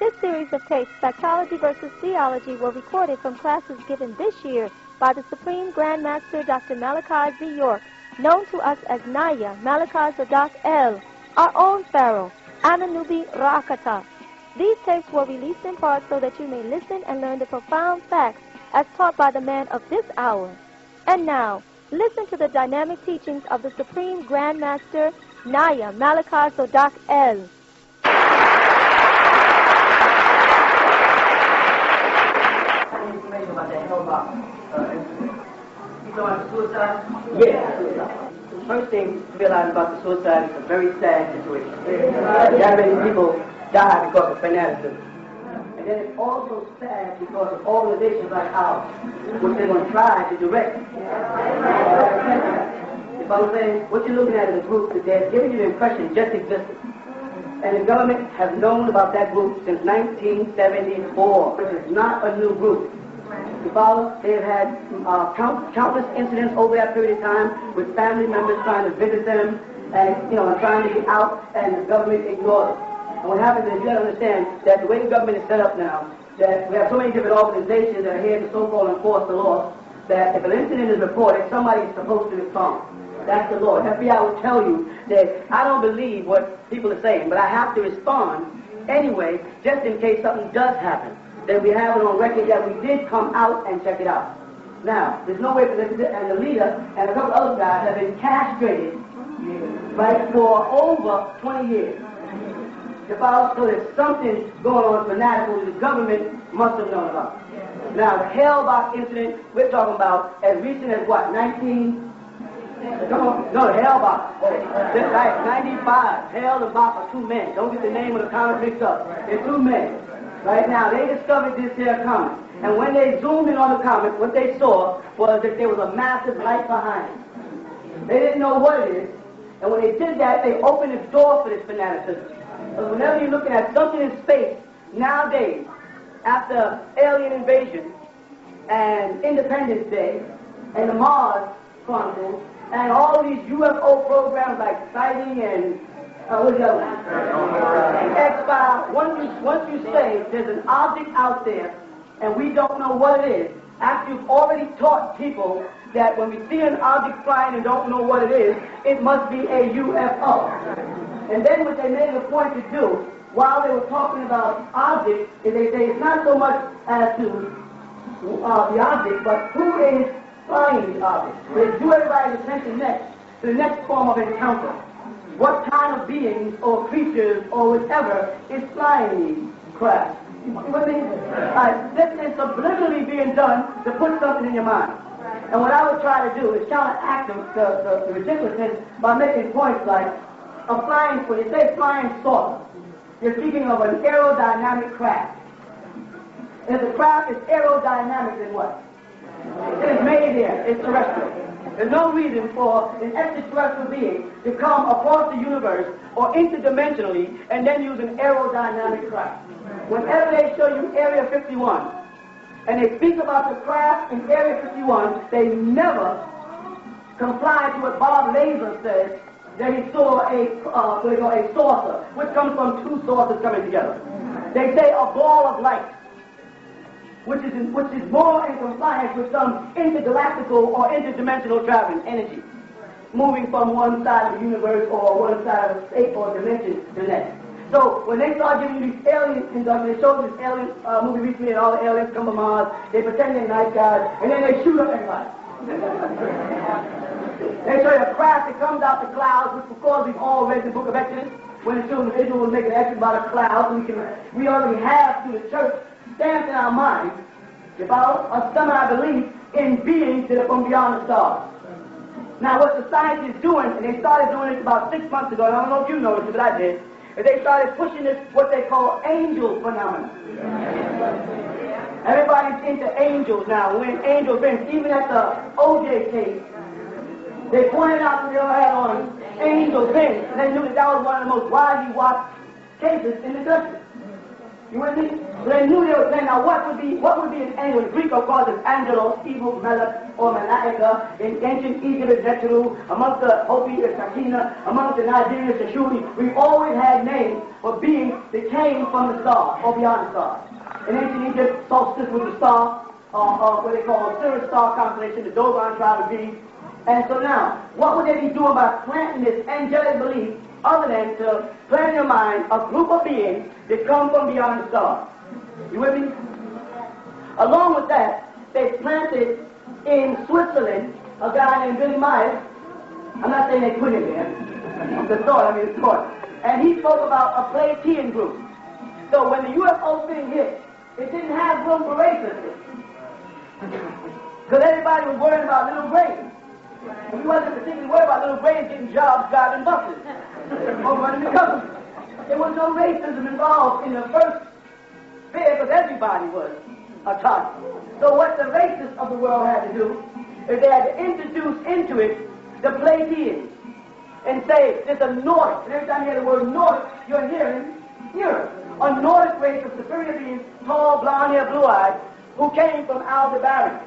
This series of tapes, Psychology versus Theology, were recorded from classes given this year by the Supreme Grand Master Dr. Malachi Z. York, known to us as Naya, Malachi Zadok El, our own Pharaoh, Ananubi Rakata. These tapes were released in part so that you may listen and learn the profound facts as taught by the man of this hour. And now, listen to the dynamic teachings of the Supreme Grand Master, Naya, Malachi Zadok El. Information about that Hale Bopp incident. You talking about the suicide? Yeah, suicide. The first thing to realize about the suicide is a very sad situation. That many people die because of fanaticism. And then it's also sad because of organizations like ours, which they're going to try to direct. If I was saying, what you're looking at is a group that they're giving you the impression just existed. And the government has known about that group since 1974, which is not a new group. You follow? They've had countless incidents over that period of time with family members trying to visit them and, trying to get out, and the government ignored it. And what happens is you have to understand that the way the government is set up now, that we have so many different organizations that are here to so-called enforce the law, that if an incident is reported, somebody is supposed to respond. That's the law. FBI will tell you that I don't believe what people are saying, but I have to respond anyway, just in case something does happen. Then we have it on record that we did come out and check it out. Now, there's no way for this, and the leader and a couple other guys have been castrated, right, for over 20 years. So there's something going on fanatical that the government must have known about. Now, the Hale Bopp incident, we're talking about as recent as what, the Hale Bopp. That's right, 95. Hale and Bopp are two men. Don't get the name of the comic mixed up. They're two men. Right now, they discovered this here comic. And when they zoomed in on the comic, what they saw was that there was a massive light behind it. They didn't know what it is. And when they did that, they opened the door for this fanaticism. So whenever you're looking at something in space, nowadays, after alien invasion and Independence Day and the Mars Chronicles and all these UFO programs like Sighting and what's the other one? X-Files. Once you say there's an object out there and we don't know what it is, after you've already taught people that when we see an object flying and don't know what it is, it must be a UFO. And then what they made it a point to do, while they were talking about objects, is they say it's not so much as to the object, but who is flying the object. They drew everybody's attention next to the next form of encounter. What kind of beings or creatures or whatever is flying these craft? You see what I mean? This is subliminally being done to put something in your mind. And what I would try to do is counteract the ridiculousness by making points like a flying, when you say flying saucer, you're speaking of an aerodynamic craft. If the craft is aerodynamic, then what? It is made here. It's terrestrial. There's no reason for an extraterrestrial being to come across the universe or interdimensionally and then use an aerodynamic craft. Whenever they show you Area 51 and they speak about the craft in Area 51, they never comply to what Bob Laser says, that he saw a saucer, which comes from two saucers coming together. They say a ball of light, which is more in compliance with some intergalactical or interdimensional traveling energy, moving from one side of the universe or one side of the state or dimension to the next. So when they start giving you these alien inductions, they showed this alien movie recently, and all the aliens come from Mars, they pretend they're nice guys, and then they shoot up everybody. They show you a craft that comes out the clouds, which of course we've all read the book of Exodus, when the children of Israel will make an exodus about a cloud, so we already have through the church stamped in our minds about a semi-belief in beings that are from beyond the stars. Now what the science is doing, and they started doing this about 6 months ago, and I don't know if you noticed it, but I did, is they started pushing this, what they call angel phenomena. Everybody's into angels now. We're in angel things. Even at the OJ case, they pointed out that they all had on angel things, and they knew that was one of the most widely watched cases in the country. You with me? So they knew they were saying, now what would be an angel? In Greek, of course, it's angelos, evil, malak, or malaika. In ancient Egypt, it's Neteru. Amongst the Hopi, it's Sakina. Amongst the Nigerians, it's Shuri. We always had names for beings that came from the star or beyond the star. In ancient Egypt, solstice was the star, what they call Sirius star constellation, the Dogon tribe of beings. And so now, what would they be doing by planting this angelic belief other than to plant in your mind a group of beings that come from beyond the stars? You with me? Along with that, they planted in Switzerland a guy named Billy Myers. I'm not saying they put him there. The thought, I mean the thought. And he spoke about a Pleiadian group. So when the UFO thing hit, it didn't have room for racism. Because everybody was worried about little grains. And we wasn't particularly worried about little grains getting jobs driving buses or running the government. There was no racism involved in the first fear because everybody was a target. So what the racists of the world had to do is they had to introduce into it the Pleiadians and say there's a Nordic. And every time you hear the word Nordic, you're hearing Europe. A Nordic race of superior beings, tall, blonde-haired, blue-eyed, who came from Aldebaran.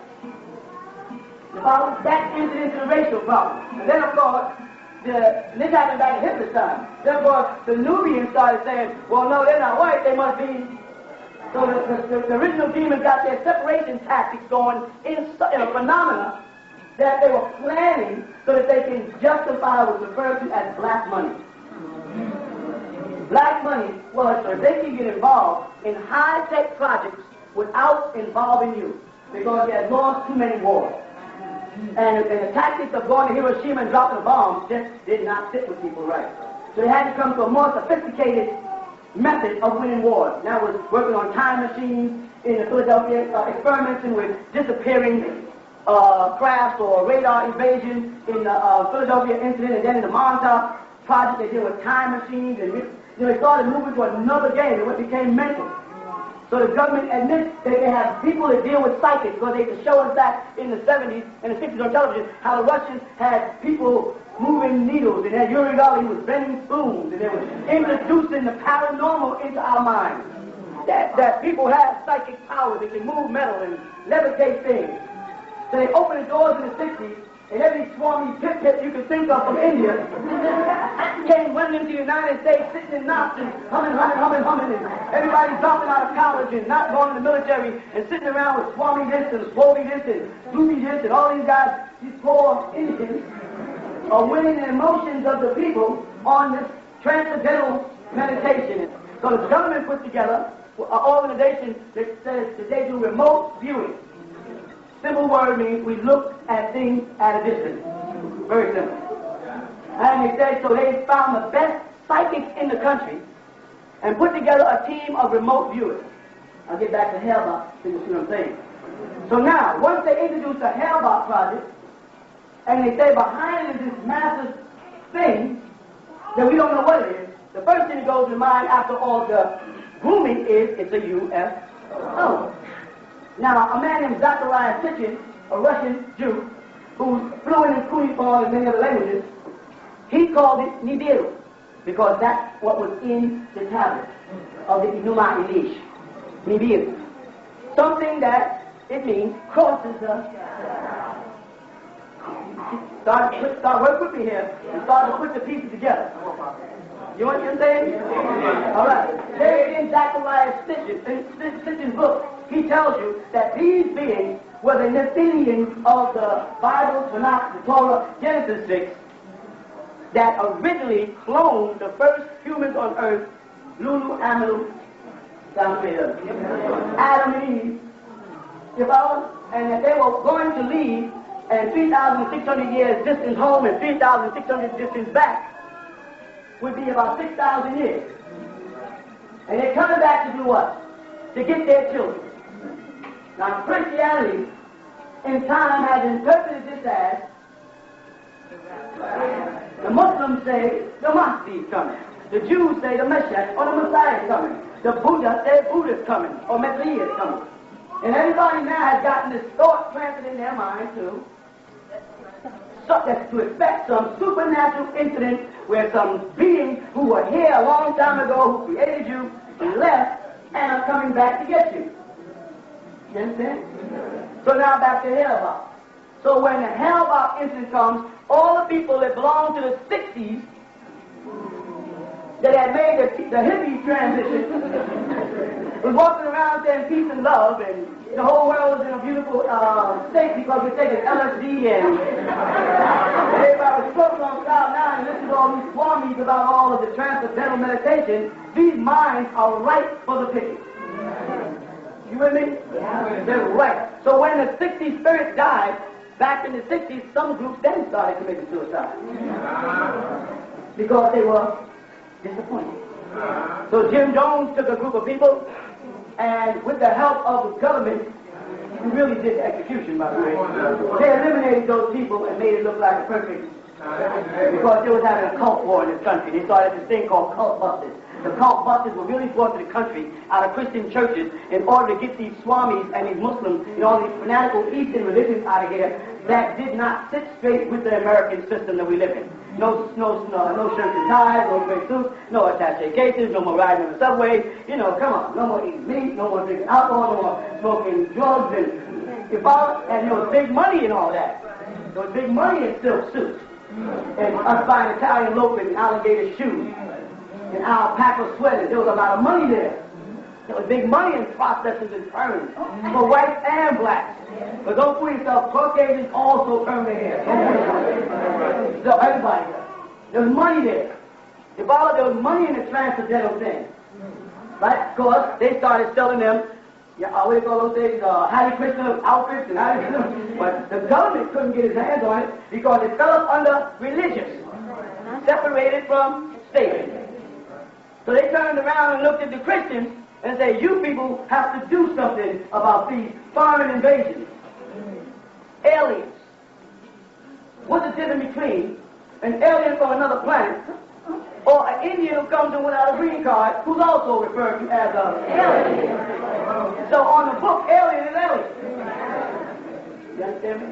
That entered into the racial problem. And then, of course, this happened back in Hitler's time. Therefore, the Nuwaubians started saying, well, no, they're not white, they must be. So the original demons got their separation tactics going in a phenomena that they were planning so that they can justify what's referred to as black money. Black money was so they can get involved in high-tech projects without involving you because they had lost too many wars. And the tactics of going to Hiroshima and dropping bombs just did not sit with people right. So they had to come to a more sophisticated method of winning wars. Now it was working on time machines in the Philadelphia, experimenting with disappearing crafts or radar invasion in the Philadelphia incident, and then in the Montauk project they did with time machines, and they started moving to another game, and what became mental. So the government admits that they have people that deal with psychics, because they could show us back in the 70s and the 60s on television how the Russians had people moving needles, and that Yuri Gagarin was bending spoons, and they were introducing the paranormal into our minds. That people have psychic powers, they can move metal and levitate things. So they opened the doors in the 60s, and every swarmy pip-pip you could think of from India came running into the United States, sitting in knots and humming, and everybody dropping out of college and not going to the military and sitting around with Swami this and Swami this and Swami this, and all these guys, these poor Indians, are winning the emotions of the people on this transcendental meditation. So the government put together an organization that says that they do remote viewing. Simple word means we look at things at a distance. Very simple. And they said, so they found the best psychics in the country and put together a team of remote viewers. I'll get back to Hale, so you see what I'm saying. So now, once they introduce the Hale project, and they say behind it is this massive thing that we don't know what it is, the first thing that goes to mind after all the grooming is it's a UFO. Now, a man named Zachariah Sitchin, a Russian Jew, who's fluent in cuneiform and many other languages, he called it Nibiru, because that's what was in the tablet of the Enuma Elish. Nibiru. Something that it means crosses the... Start work with me here and start to put the pieces together. You know what I'm saying? All right. There in Zachariah Sitchin's book, he tells you that these beings were the Nephilims of the Bible, Tanakh, the Torah, Genesis 6, that originally cloned the first humans on earth, Lulu, Amilu, down here, Adam and Eve, you follow? And that they were going to leave, and 3,600 years distance home and 3,600 distance back would be about 6,000 years. And they're coming back to do what? To get their children. Now, Christianity, in time, has interpreted this as the Muslims say the Mahdi is coming. The Jews say the Messiah or the Messiah is coming. The Buddha say Buddha is coming or Messiah is coming. And everybody now has gotten this thought planted in their mind to expect some supernatural incident where some being who were here a long time ago, who created you, and left, and are coming back to get you. You understand? So now back to Hale. So when the Hale incident comes, all the people that belong to the 60s that had made the hippie transition was walking around saying peace and love, and the whole world was in a beautiful state because we're taking LSD and everybody was floating on cloud nine and listening to all these swarmies about all of the transcendental meditation. These minds are ripe for the picking. You with me? Yeah. They're right. So when the 60s spirit died, back in the 60s, some groups then started committing suicide. Because they were disappointed. So Jim Jones took a group of people, and with the help of the government, he really did the execution, by the way. They eliminated those people and made it look like a perfect, because they was having a cult war in this country. They started this thing called cult busters. The cult busters were really brought to the country out of Christian churches in order to get these Swamis and these Muslims and all these fanatical Eastern religions out of here that did not sit straight with the American system that we live in. No shirts and ties, no gray suits, no attaché cases, no more riding on the subway. You know, come on, no more eating meat, no more drinking alcohol, no more smoking drugs, and there was big money in all that. There was big money in silk suits and us buying Italian loafers and alligator shoes and alpaca sweaters. There was a lot of money there. There was big money in processes and perms for whites and blacks. But don't fool yourself, Caucasians also perm their hair. So everybody does. There was money there. There was money in the transcendental thing. Right? Because they started selling them, what do you call those things? Hare Krishna outfits and Hare Krishna. But the government couldn't get his hands on it because it fell up under religious, separated from state. So they turned around and looked at the Christians and said, you people have to do something about these foreign invasions. Aliens. What's the difference between an alien from another planet or an Indian who comes in without a green card who's also referred to as an alien? So on the book, alien is alien. You understand me?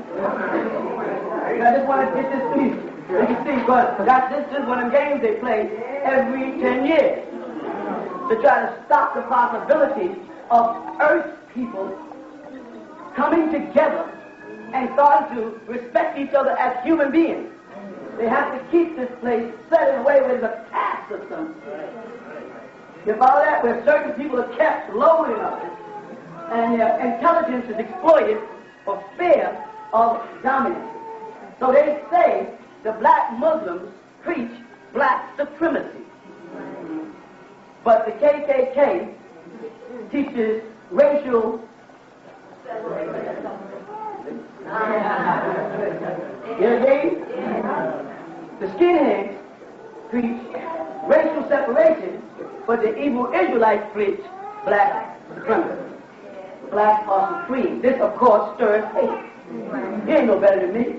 I just want to get this to you. You can see, but this is one of the games they play every 10 years to try to stop the possibility of Earth people coming together and starting to respect each other as human beings. They have to keep this place set in a way where there's a caste system. You follow that? Where certain people are kept low enough and their intelligence is exploited for fear of dominance. So they say the black Muslims preach black supremacy. But the KKK teaches racial The skinheads preach racial separation, but the evil Israelites preach black supremacy. Blacks are supreme. This, of course, stirs hate. You ain't no better than me.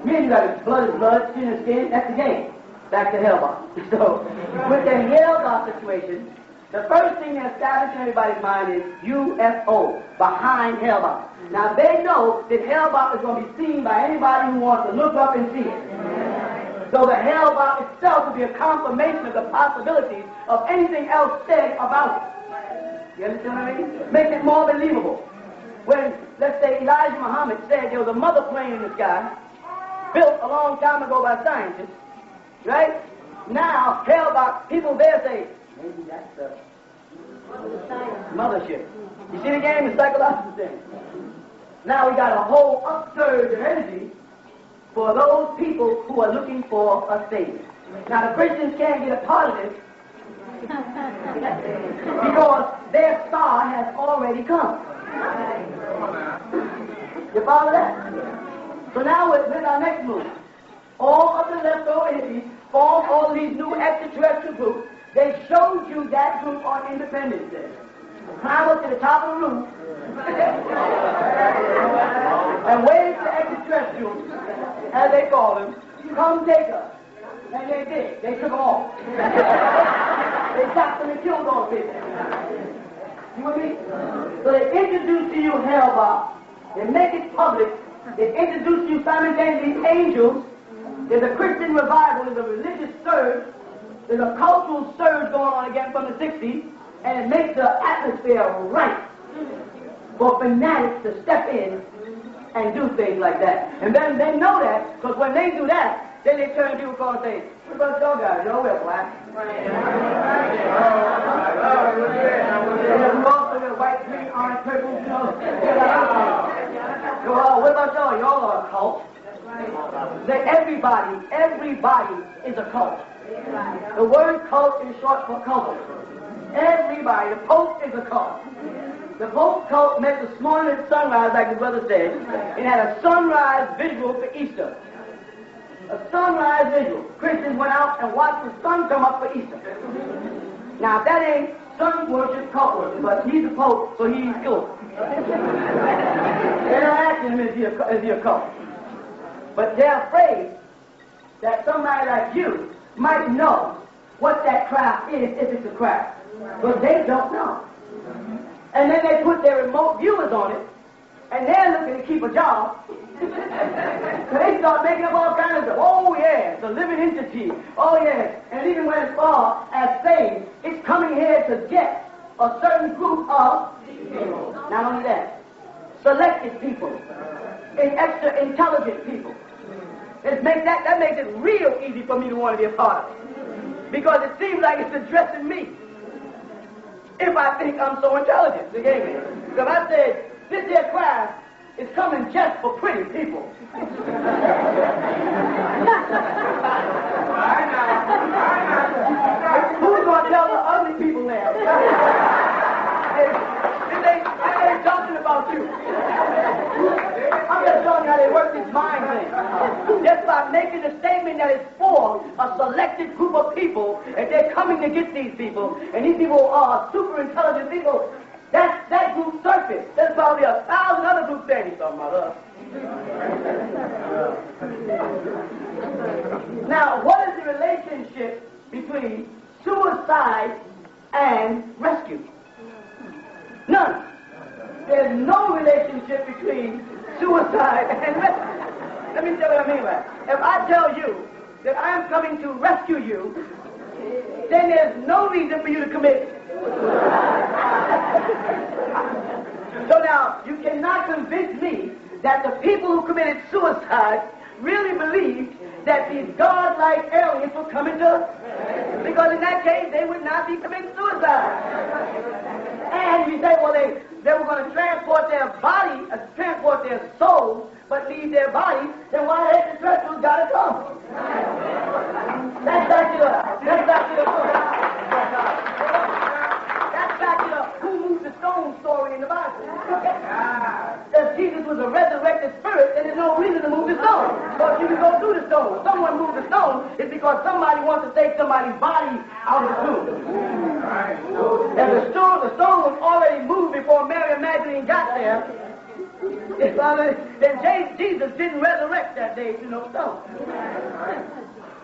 You ain't got blood is blood, skin is skin. That's the game. Back to Hale. So, with the Hale situation, the first thing that established in everybody's mind is UFO, behind Hale. Now, they know that Hale is going to be seen by anybody who wants to look up and see it. So the Hale itself will be a confirmation of the possibilities of anything else said about it. You understand what I mean? Makes it more believable. When, let's say, Elijah Muhammad said there was a mother plane in the sky, built a long time ago by scientists, right? Now, Hale, people there say, maybe that's the mothership. You see the game? The psychological thing. Now we got a whole upsurge of energy for those people who are looking for a savior. Now the Christians can't get a part of this because their star has already come. You follow that? So now with our next move, all of the leftover entities form all these new extraterrestrial groups. They showed you that group on Independence Day. Climb up to the top of the roof and wave to extraterrestrials, as they call them, come take us. And they did. They took them all. They shot them and killed all the people. You with me? So they introduce to you Hale. They make it public. They introduce to you simultaneously angels. There's a Christian revival. There's a religious surge. There's a cultural surge going on again from the 60s. and it makes the atmosphere right for fanatics to step in and do things like that. And then they know that, because when they do that, then they turn to people and say, what about y'all guys? Y'all wear black. We also wear white, green, orange, purple, you know. What about y'all? Y'all are a cult. Everybody is a cult. The word cult is short for cult. Everybody, the Pope is a cult. The Pope cult met this morning at sunrise, like the brother said. It had a sunrise visual for Easter. A sunrise visual. Christians went out and watched the sun come up for Easter. Now, that ain't sun worship, cult worship, but he's the Pope, so he's cool. They're not asking him, is he a cult? But they're afraid that somebody like you might know what that craft is, if it's a craft. But they don't know. And then they put their remote viewers on it, and they're looking to keep a job. So they start making up all kinds of stuff. Oh, yeah, it's a living entity. Oh, yeah. And even when it's far as saying, it's coming here to get a certain group of people. Not only that, selected people, and extra intelligent people. That makes it real easy for me to want to be a part of it. Because it seems like it's addressing me. If I think I'm so intelligent, you get me? So if I said, this here class is coming just for pretty people. Who's going to tell the ugly people now? This ain't talking about you. I'm just showing you how they work this mind thing. Just by making a statement that is for a selected group of people, and they're coming to get these people, and these people are super intelligent people, that group surface. There's probably 1,000 other groups there. He's talking about us. Now, what is the relationship between suicide and rescue? None. There's no relationship between suicide and rescue. Let me tell you what I mean by that. If I tell you that I'm coming to rescue you, then there's no reason for you to commit. So now, you cannot convince me that the people who committed suicide really believed that these God-like aliens were coming to us. Because in that case, they would not be committing suicide. And you say, well, they were going to transport their body, transport their souls, but leave their bodies, then why the extraterrestrials got to come? That's back to the who moved the stone story in the Bible. If Jesus was a resurrected spirit, then there's no reason to move the stone. But you can go through the stone. If someone moved the stone, it's because somebody wants to take somebody's body out of the tomb. And the stone was already moved before Mary Magdalene got there. Then Jesus didn't resurrect that day to no stone.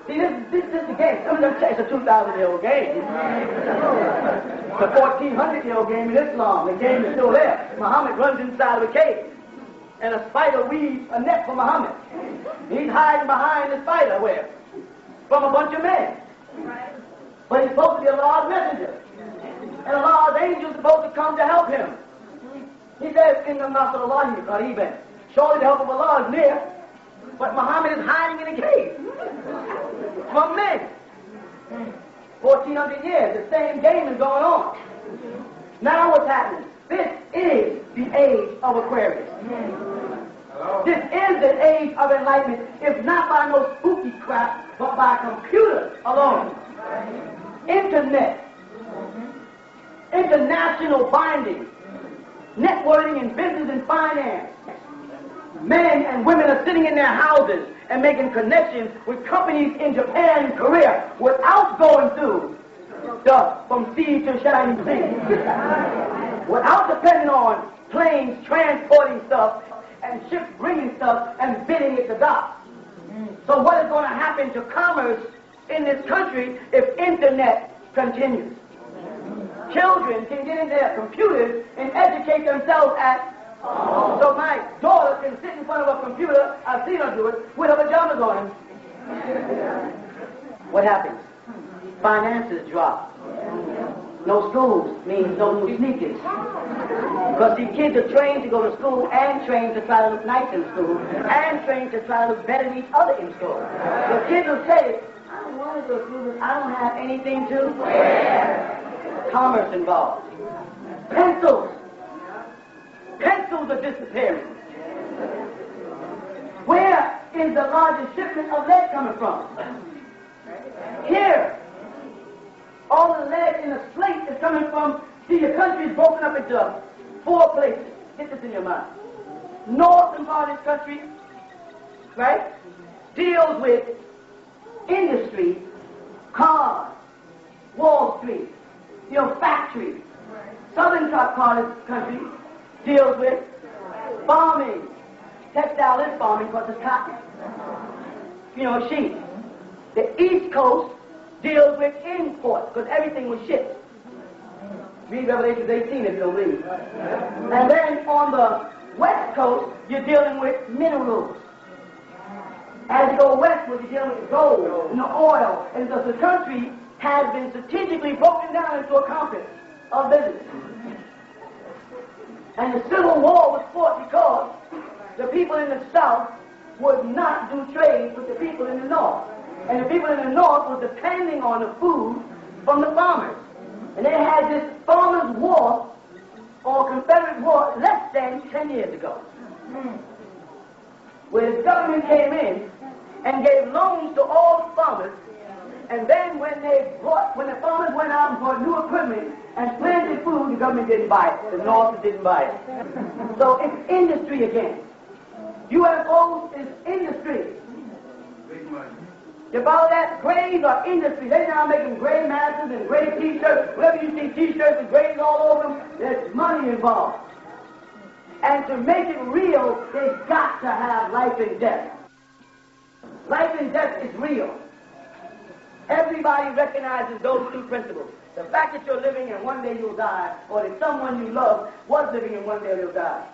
See, this is the game. It's a 2,000-year-old game. It's a 1,400-year-old game in Islam. The game is still there. Muhammad runs inside of a cave, and a spider weaves a net for Muhammad. He's hiding behind the spider web from a bunch of men. But he's supposed to be Allah's messenger. And Allah's angel is supposed to come to help him. He says, Inna Nasrullahi Qariban. Surely the help of Allah is near. But Muhammad is hiding in a cave from men. 1,400 years, the same game is going on. Now what's happening? This is the age of Aquarius. This is the age of enlightenment, if not by no spooky crap, but by computers alone. Internet, international binding, networking in business and finance. Men and women are sitting in their houses and making connections with companies in Japan and Korea without going through from sea to shining sea. Without depending on planes transporting stuff and ships bringing stuff and bidding it to dock. So what is going to happen to commerce in this country if internet continues? Children can get into their computers and educate themselves at home. So my daughter can sit in front of a computer, I've seen her do it, with her pajamas on. What happens? Finances drop. No schools means no new sneakers. Because these kids are trained to go to school and trained to try to look nice in school and trained to try to look better than each other in school. The kids will say, I don't want to go to school because I don't have anything to wear. Commerce involved. Pencils. Pencils are disappearing. Where is the largest shipment of lead coming from? Here. All the lead in the slate is coming from, see, your country is broken up into 4 places. Get this in your mind. Northern part of this country, right, deals with industry, cars, Wall Street, factories. Southern part of this country deals with farming. Textile is farming because it's cotton. Sheep. The East Coast deals with imports because everything was shipped. Read Revelation 18 if you don't believe. And then on the West Coast, you're dealing with minerals. As you go westward, you're dealing with gold and the oil. And thus the country has been strategically broken down into a compass of business. And the Civil War was fought because the people in the South would not do trade with the people in the North. And the people in the North were depending on the food from the farmers. And they had this farmers' war or Confederate war less than 10 years ago. Where the government came in and gave loans to all the farmers. And then when the farmers went out and bought new equipment and planted food, the government didn't buy it. The North didn't buy it. So it's industry again. UFOs is industry. You follow that? Graves are industry. They're now making grave masks and grave t-shirts. Whenever you see t-shirts with graves all over them, there's money involved. And to make it real, they've got to have life and death. Life and death is real. Everybody recognizes those 2 principles. The fact that you're living and one day you'll die, or that someone you love was living and one day they'll die.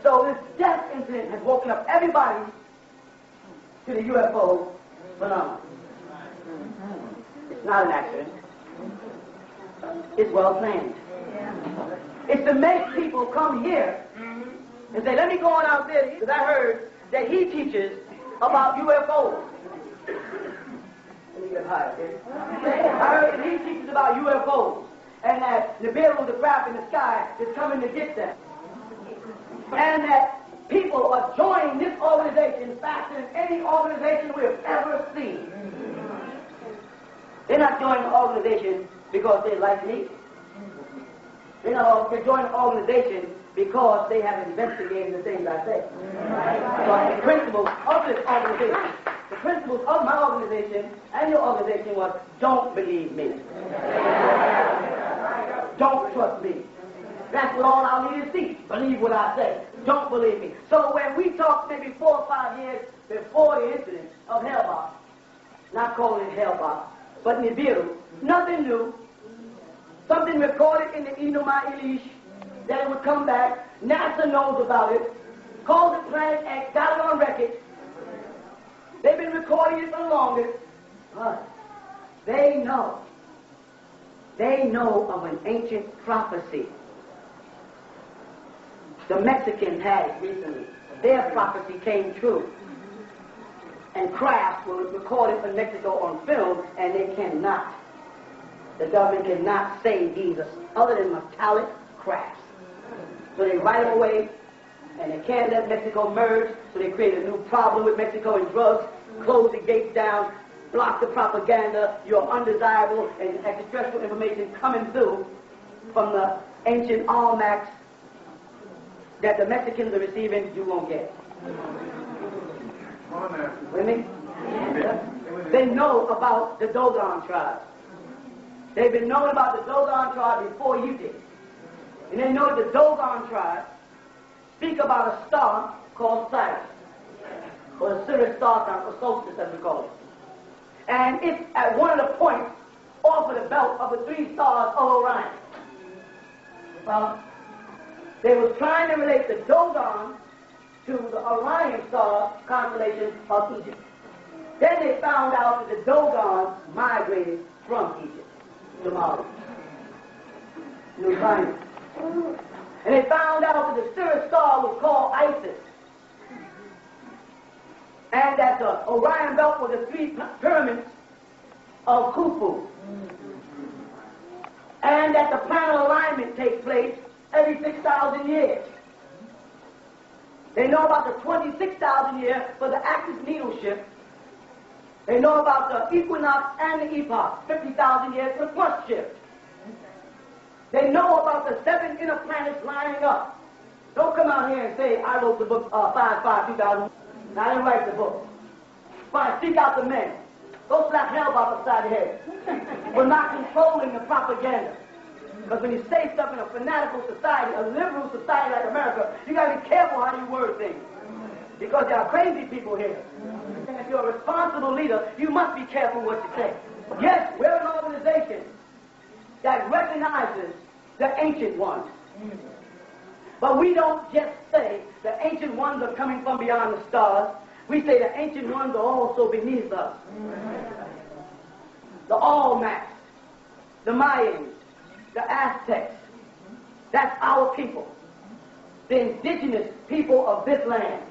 So this death incident has woken up everybody to the UFO phenomenon. It's not an accident. It's well planned. It's to make people come here and say, let me go on out there, because I heard that he teaches about UFOs. Let me get higher, okay? I heard that he teaches about UFOs, and that Nibiru, the craft in the sky, is coming to get them. And that people are joining this organization faster than any organization we have ever seen. They're not joining the organization because they like me. They're joining the organization because they have investigated the things I say. So the principles of this organization, the principles of my organization and your organization was, don't believe me. Don't trust me. That's what all our leaders teach. Believe what I say. Don't believe me. So when we talked maybe 4 or 5 years before the incident of Hale, not calling it Hale, but Nibiru, nothing new. Something recorded in the Enuma Elish that it would come back. NASA knows about it. Called it Planet X, got it on record. They've been recording it for the longest. But they know. They know of an ancient prophecy. The Mexicans had it recently. Their prophecy came true. And crafts were recorded in Mexico on film, and they cannot. The government cannot say these are other than metallic crafts. So they write them away, and they can't let Mexico merge, so they create a new problem with Mexico and drugs, close the gates down, block the propaganda, your undesirable and extraterrestrial information coming through from the ancient almanacs that the Mexicans are receiving, you won't get. With me? They know about the Dogon tribe. They've been knowing about the Dogon tribe before you did. And they know the Dogon tribe speak about a star called Sirius, or the Sirius star time, or solstice as we call it. And it's at one of the points off of the belt of the 3 stars of Orion. They were trying to relate the Dogon to the Orion star constellation of Egypt. Then they found out that the Dogons migrated from Egypt to Mali. New planet. And they found out that the Sirius star was called Isis. And that the Orion belt was the three pyramids of Khufu. And that the planet alignment takes place every 6,000 years. They know about the 26,000 years for the axis needle shift. They know about the equinox and the epoch, 50,000 years for the plus shift. They know about the 7 inner planets lining up. Don't come out here and say, I wrote the book 5/5/2000. I didn't write the book. Fine, seek out the men. Go slap hell Bopp upside the head. We're not controlling the propaganda. Because when you say stuff in a fanatical society, a liberal society like America, you got to be careful how you word things. Because there are crazy people here. And if you're a responsible leader, you must be careful what you say. Yes, we're an organization that recognizes the ancient ones. But we don't just say the ancient ones are coming from beyond the stars. We say the ancient ones are also beneath us. The Olmecs, the Mayans, the Aztecs. That's our people. The indigenous people of this land.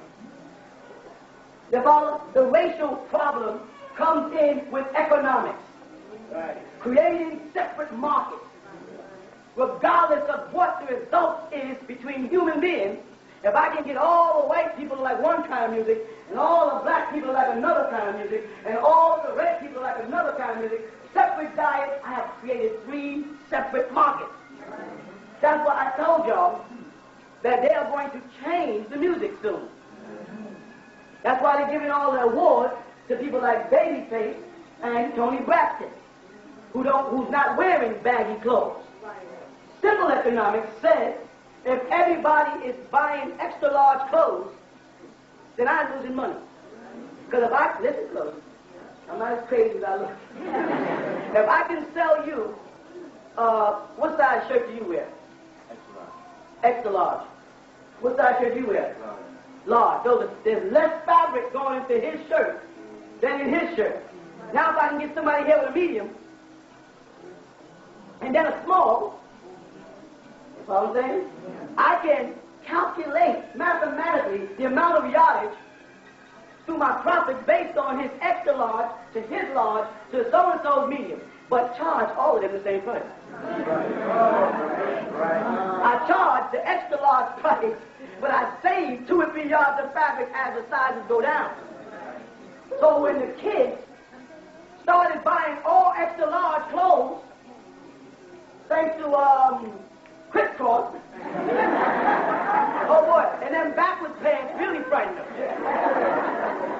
The racial problem comes in with economics. Creating separate markets. Regardless of what the result is between human beings, if I can get all the white people to like one kind of music, and all the black people to like another kind of music, and all the red people to like another kind of music, separate diets, I have created 3 separate markets. That's why I told y'all that they are going to change the music soon. That's why they're giving all the awards to people like Babyface and Tony Braxton, who's not wearing baggy clothes. Simple economics says if everybody is buying extra large clothes, then I'm losing money. Because if I, listen close, I'm not as crazy as I look. If I can sell you, what size shirt do you wear? Extra large. Extra large. What size shirt do you wear? Large. There's less fabric going into his shirt than in his shirt. Now if I can get somebody here with a medium, and then a small, you know what I'm saying? I can calculate mathematically the amount of yardage through my profits based on his extra large to his large to so-and-so's medium, but charge all of them the same price. I charge the extra large price, but I save 2 or 3 yards of fabric as the sizes go down. So when the kids started buying all extra large clothes, thanks to crisscross, oh boy, and then backwards pants really frightened them.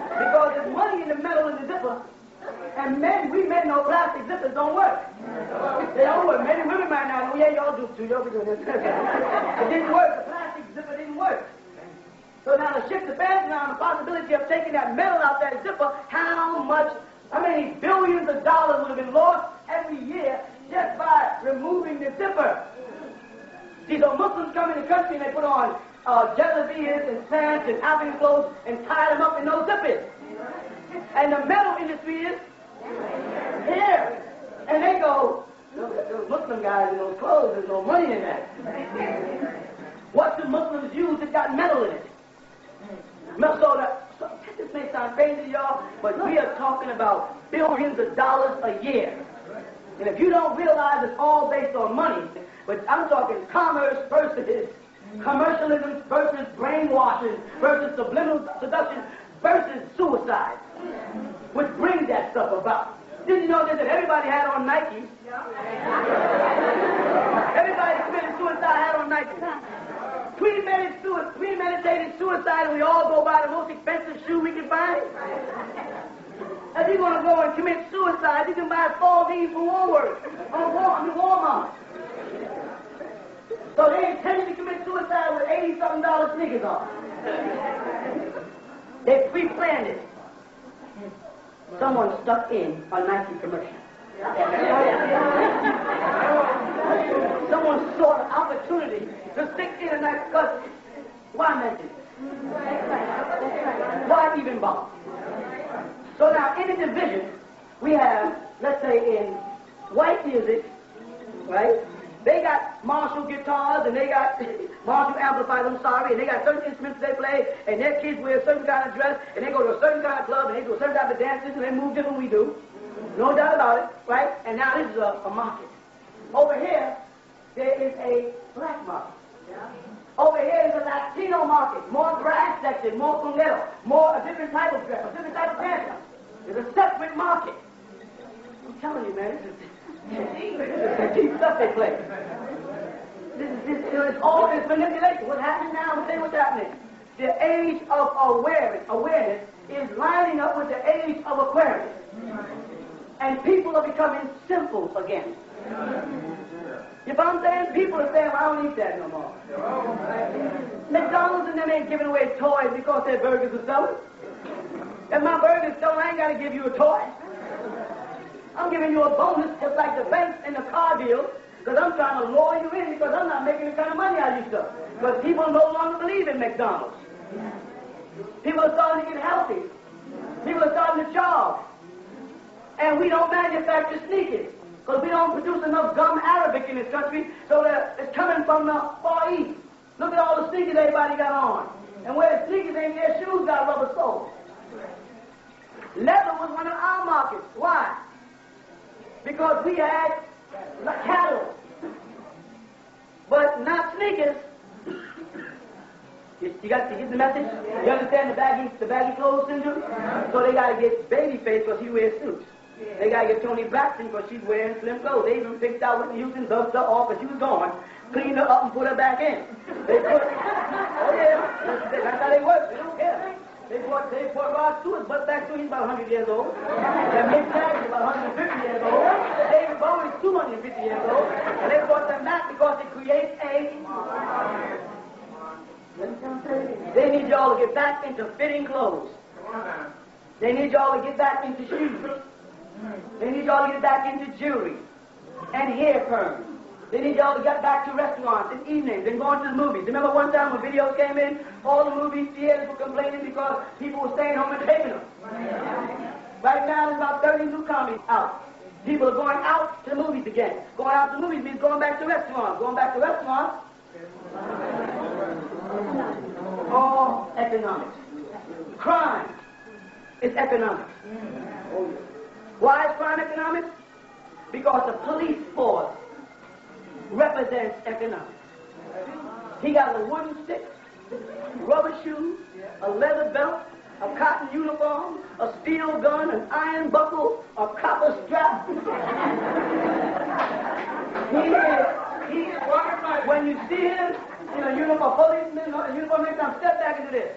Because there's money in the metal in the zipper, and we men know plastic zippers don't work. They don't work. Men and women might not know, yeah, y'all do too, y'all be doing this. It didn't work, the plastic zipper didn't work. So now to shift the balance around, the possibility of taking that metal out that zipper, how many billions of dollars would have been lost every year just by removing the zipper. See, so Muslims come in the country and they put on jalabias and pants and African clothes and tie them up in those zippers. And the metal industry is here. And they go, those Muslim guys in those clothes, there's no money in that. What do Muslims use that got metal in it? So this may sound crazy to y'all, but we are talking about billions of dollars a year. And if you don't realize it's all based on money, but I'm talking commerce versus commercialism versus brainwashing versus subliminal seduction versus suicide, which brings that stuff about. Did you know that everybody had on Nike? Everybody committed suicide had on Nike. Premeditated suicide, and we all go buy the most expensive shoe we can find. If you're going to go and commit suicide, you can buy 4 of these from Walmart. So they intended to commit suicide with $80-something sneakers on. They pre-planned it. Someone stuck in a Nike commercial. Someone saw an opportunity to stick in a Nike, because why mention it? Why even bother? So now in the division, we have, let's say in white music, right? They got Marshall guitars and they got Marshall amplifiers, and they got certain instruments they play, and their kids wear a certain kind of dress, and they go to a certain kind of club, and they do a certain type of dances, and they move different than we do. No doubt about it, right? And now this is a market. Over here, there is a black market. Over here is a Latino market, more brass section, more conguero, more a different type of dress, a different type of dancer. There's a separate market. I'm telling you, man, this is deep stuff they play. It's manipulation. What's happening now? I'm saying what's happening. The age of awareness is lining up with the age of Aquarius. And people are becoming simple again. You know what I'm saying? People are saying, well, I don't eat that no more. McDonald's and them ain't giving away toys because their burgers are selling. If my burger's selling, I ain't got to give you a toy. I'm giving you a bonus just like the banks and the car deal, because I'm trying to lure you in because I'm not making the kind of money I used to. But people no longer believe in McDonald's. People are starting to get healthy. People are starting to jog. And we don't manufacture sneakers because we don't produce enough gum Arabic in this country, so that it's coming from the Far East. Look at all the sneakers everybody got on. And where the sneakers ain't, their shoes got rubber soles. Leather was one of our markets. Why? Because we had cattle, but not sneakers. You get the message? You understand the baggy clothes syndrome? So they got to get Babyface because he wears suits. They got to get Toni Braxton because she's wearing slim clothes. They even picked out Whitney Houston, dusted her off, and she was gone, cleaned her up and put her back in. They put, oh yeah, that's how they work. They don't care. They brought Rod Stewart's butt back to him. He's about 100 years old. And Mick Jagger's about 150 years old. David Bowie's 250 years old. And they brought them back because it creates a... They need y'all to get back into fitting clothes. They need y'all to get back into shoes. They need y'all to get back into jewelry and hair perms. They need y'all to get back to restaurants and evenings and going to the movies. Remember one time when videos came in, all the movie theaters were complaining because people were staying home and taping them. Right now there's about 30 new comedies out. People are going out to the movies again. Going out to the movies means going back to restaurants. Going back to restaurants, all economics. Crime is economics. Why is crime economics? Because the police force represents economics. He got a wooden stick, rubber shoes, a leather belt, a cotton uniform, a steel gun, an iron buckle, a copper strap. When you see him in a uniform, policeman, a uniform, next time, step back into this.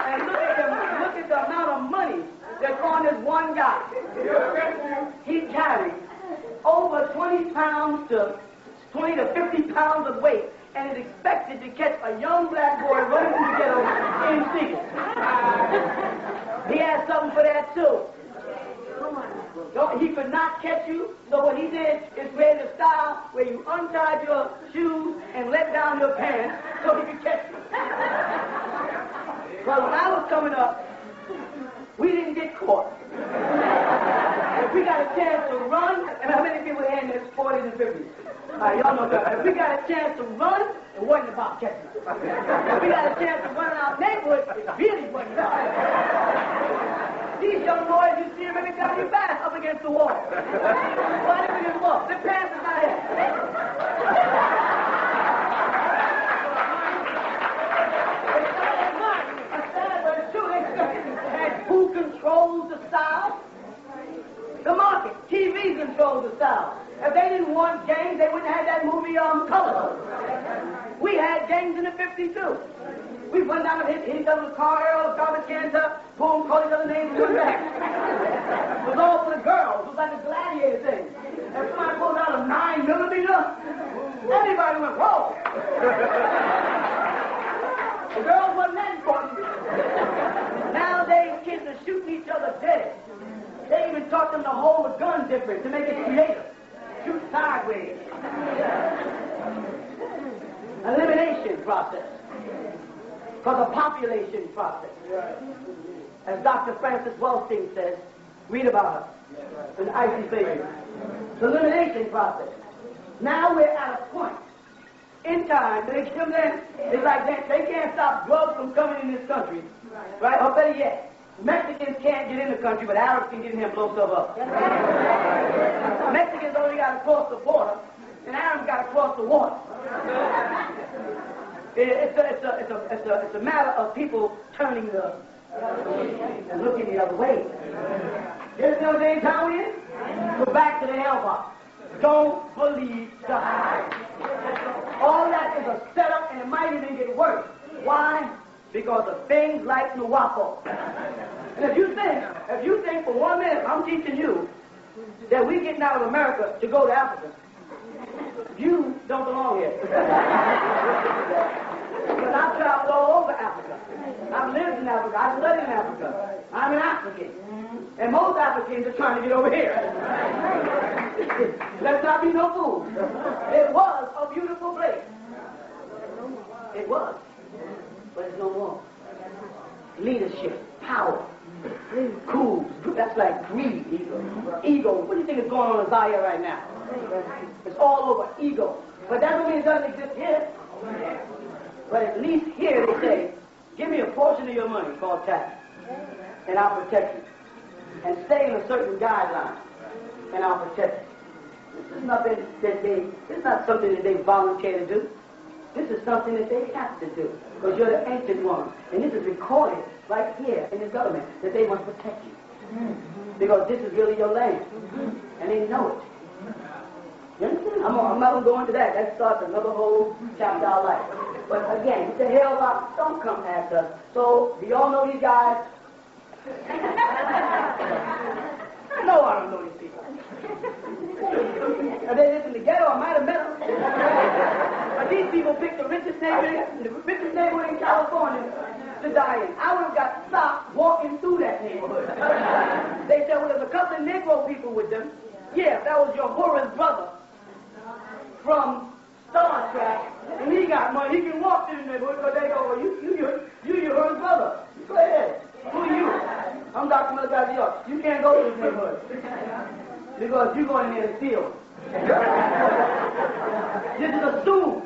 And look at the amount of money that's on this one guy. He carries over 20 pounds to 20 to 50 pounds of weight, and is expected to catch a young black boy running through the ghetto in sneakers. He has something for that too. He could not catch you, so what he did is create a style where you untied your shoes and let down your pants so he could catch you. Well, when I was coming up, we didn't get caught. If we got a chance to run, and how many people here in their 40s and 50s? All right, y'all know that. If we got a chance to run, it wasn't about catching us. If we got a chance to run in our neighborhood, it really wasn't about it. These young boys, you see them every time you pass up against the wall. Why did we just walk? Their pants are not here. And who controls the style? The market. TV controls the style. If they didn't want gangs, they wouldn't have that movie Color. We had gangs in the 50s too. We went down and hit each other with car arrows, garbage cans up, boom, call each other names and went back. It was all for the girls. It was like a gladiator thing. If somebody pulled out a 9mm, everybody went, whoa! The girls wasn't that important. Nowadays, kids are shooting each other dead. They even taught them to hold a gun different to make it creative. Shoot sideways. Elimination process. For the population process. As Dr. Francis Wellsting says, Read about her. An icy slavery. The elimination process. Now we're at a point in time. It's like they can't stop drugs from coming in this country. Right? Or better yet, Mexicans can't get in the country, but Arabs can get in here and blow stuff up. Mexicans only got to cross the border, and Arabs got to cross the water. It's a matter of people turning and looking the other way. Here's the day time we in. Go back to the hell box. Don't believe God. All that is a setup, and it might even get worse. Why? Because of things like Nuwaubian. And if you think for 1 minute, I'm teaching you that we're getting out of America to go to Africa, you don't belong here. Because I've traveled all over Africa. I've lived in Africa. I've studied in Africa. I'm an African. And most Africans are trying to get over here. Let's not be no fools. It was a beautiful place. It was. But it's no more. Leadership, power, cool. That's like greed, ego. What do you think is going on in Zaire right now? It's all over ego. But that doesn't mean it doesn't exist here. But at least here they say, give me a portion of your money called tax, and I'll protect you. And stay in a certain guideline, and I'll protect you. This is nothing that it's not something that they volunteer to do. This is something that they have to do, because you're the ancient one. And this is recorded right here in the government, that they must protect you. Because this is really your land. And they know it. You understand? I'm not going to go into that. That starts another whole chapter of our life. But again, the hell about, don't come ask us. So, do y'all know these guys? No, I don't know these people. Are they living together? I might have met them. But these people picked the richest neighborhood in California to die in. I would have got stopped walking through that neighborhood. They said, well, there's a couple of Negro people with them. Yeah, that was your Horace brother from Star Trek, and he got money. He can walk through the neighborhood, because they go, well, you're your Horace brother. Go ahead. Who are you? I'm Dr. Malachi. You can't go to this neighborhood because you're going in there to steal. This is assumed.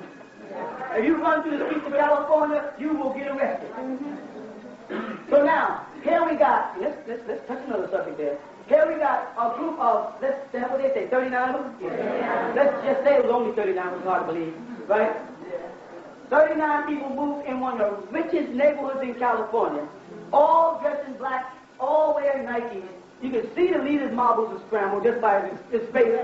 If you run through the streets of California, you will get arrested. So now, here we got, let's touch another subject there. Here we got a group of, what did they say, 39 of them? Yeah. Let's just say it was only 39, it was hard to believe, right? 39 people moved in one of the richest neighborhoods in California, all dressed in black, all wearing Nikes. You can see the leader's marbles are scrambled just by his face.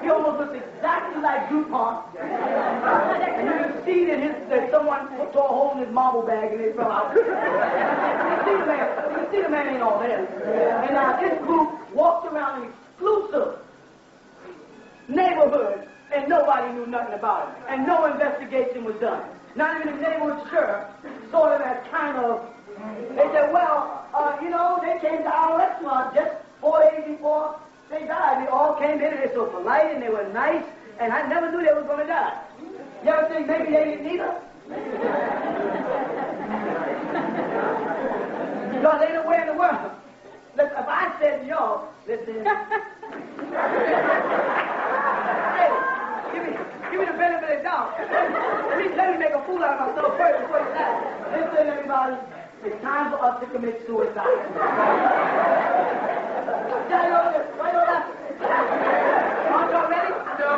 He almost looks exactly like DuPont. And you can see that someone tore a hole in his marble bag and they fell out. You can see the man ain't all there. And now this group walked around an exclusive neighborhood and nobody knew nothing about it. And no investigation was done. Not even the neighborhood sheriff saw them as kind of, they said, well, they came to our restaurant just 4 days before they died. They all came in and they were so polite and they were nice, and I never knew they were going to die. You ever think maybe they didn't need us? Because they ain't nowhere in the world. Listen, if I said to y'all, listen, hey, give me the benefit of the doubt. Let me make a fool out of myself first before you die. Listen, everybody. It's time for us to commit suicide. Why you laughing? Aren't y'all ready? No.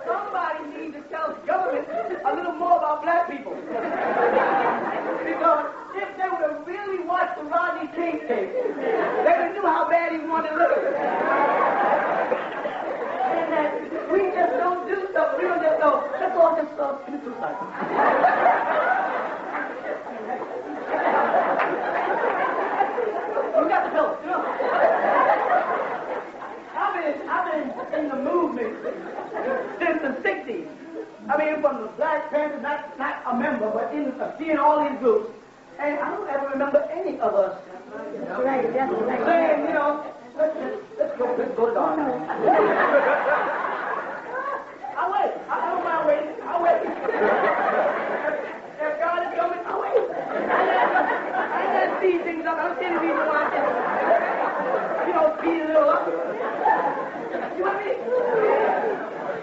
Somebody needs to tell the government a little more about black people. Because if they would have really watched the Rodney King tape, they would have knew how bad he wanted to look. And that we just don't do stuff. We don't just go, let's all just commit suicide. You got the bill. I've been in the movement since the 60s. I mean, from the Black Panthers, not a member, but seeing all these groups. And I don't ever remember any of us saying, let's go to God. I'll wait. I don't mind waiting. I'll wait. If God is coming, I'll wait. I ain't got to speed things up. I don't see any reason why I can't speed it up. You know what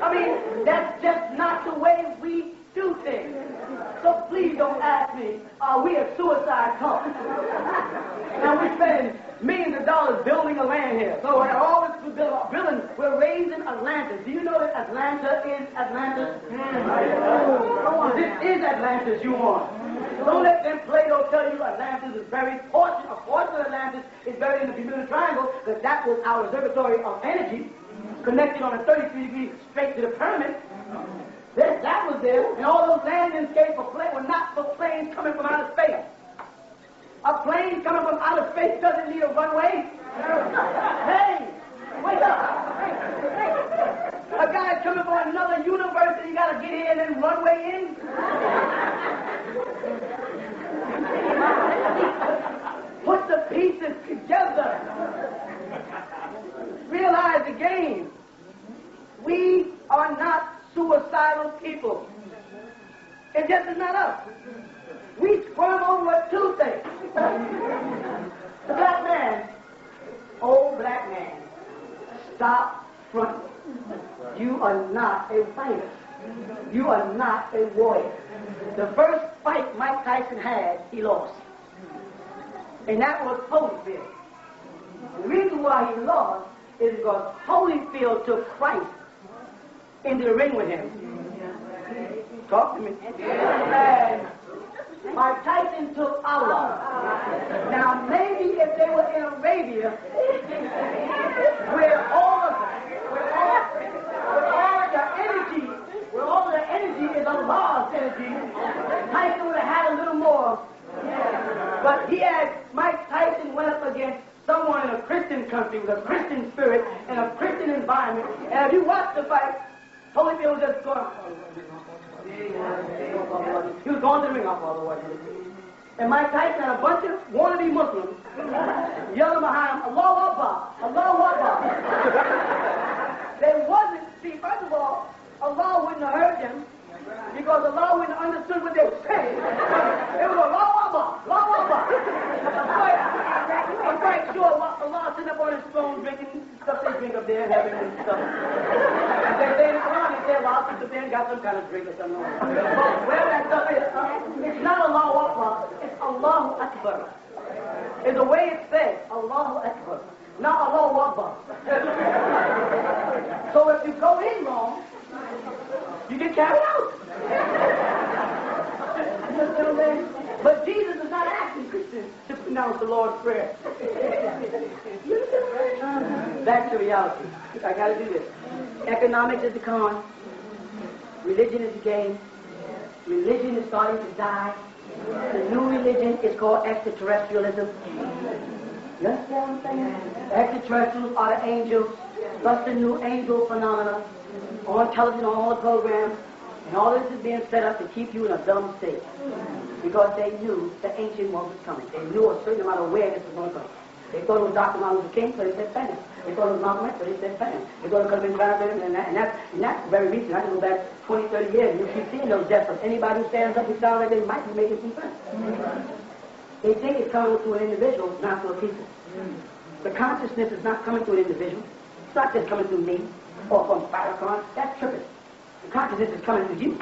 I mean, that's just not the way we do things. So please don't ask me, are we a suicide cult? Now we're spending millions of dollars building a land here. So we're always building, we're raising Atlantis. Do you know that Atlanta is Atlantis? This is Atlantis you want. Don't let them Plato tell you Atlantis is buried. A portion of Atlantis is buried in the Bermuda Triangle, because that was our observatory of energy, connected on a 33 degrees straight to the pyramid. That was there, and all those landing skates were not for planes coming from outer space. A plane coming from outer space doesn't need a runway. Hey, wake up! A guy coming from another universe, and you got to get in and runway in. Put the pieces together. Realize the game. We are not suicidal people. It just is not us. We squirm over a toothache. The black man, old black man, stop fronting. You are not a fighter. You are not a warrior. The first fight Mike Tyson had, he lost. And that was Holyfield. The reason why he lost is because Holyfield took Christ into the ring with him. Talk to me. Mike Tyson took Allah. Now maybe if they were in Arabia, where all the energy is Allah's energy, Tyson would have had a little more. But Mike Tyson went up against someone in a Christian country with a Christian spirit and a Christian environment. And if you watch the fight, Holyfield was just going. He was going to the ring off all the way. And Mike Tyson had a bunch of wannabe Muslims yelling behind him, Allahu Akbar, Allahu Akbar. They wasn't, see, first of all, Allah wouldn't have heard them because Allah wouldn't have understood what they were saying. It was Allahu Akbar, Allahu Akbar. I'm quite sure Allah sitting up on his throne drinking stuff they drink up there in heaven and stuff. And they say in the Quran, they say Allah sits up there and got some kind of drink or something. But where that stuff is, it's not Allahu Akbar, it's Allahu Akbar. It's the way it's said, Allahu Akbar, not Allahu Akbar. So if you go in wrong, you get carried out. But Jesus is not asking Christians to pronounce the Lord's Prayer. Back to reality. I got to do this. Economics is the con. Religion is the game. Religion is starting to die. The new religion is called extraterrestrialism. You understand what I'm saying? Extraterrestrials are the angels, plus the new angel phenomena on television, on all the programs. And all this is being set up to keep you in a dumb state. Because they knew the ancient one was coming. They knew a certain amount of awareness was going to come. They thought it was Dr. Martin Luther King, so they said Bennett. They thought it was Malcolm X, so they said Bennett. They thought it could have been Clarence, and that's very recent. I can go back 20, 30 years, and you keep seeing those deaths of anybody who stands up and sounds like they might be making some sense. They think it's coming to an individual, not to a people. The consciousness is not coming to an individual. It's not just coming to me or from Farrakhan. That's tripping. The consciousness is coming to you.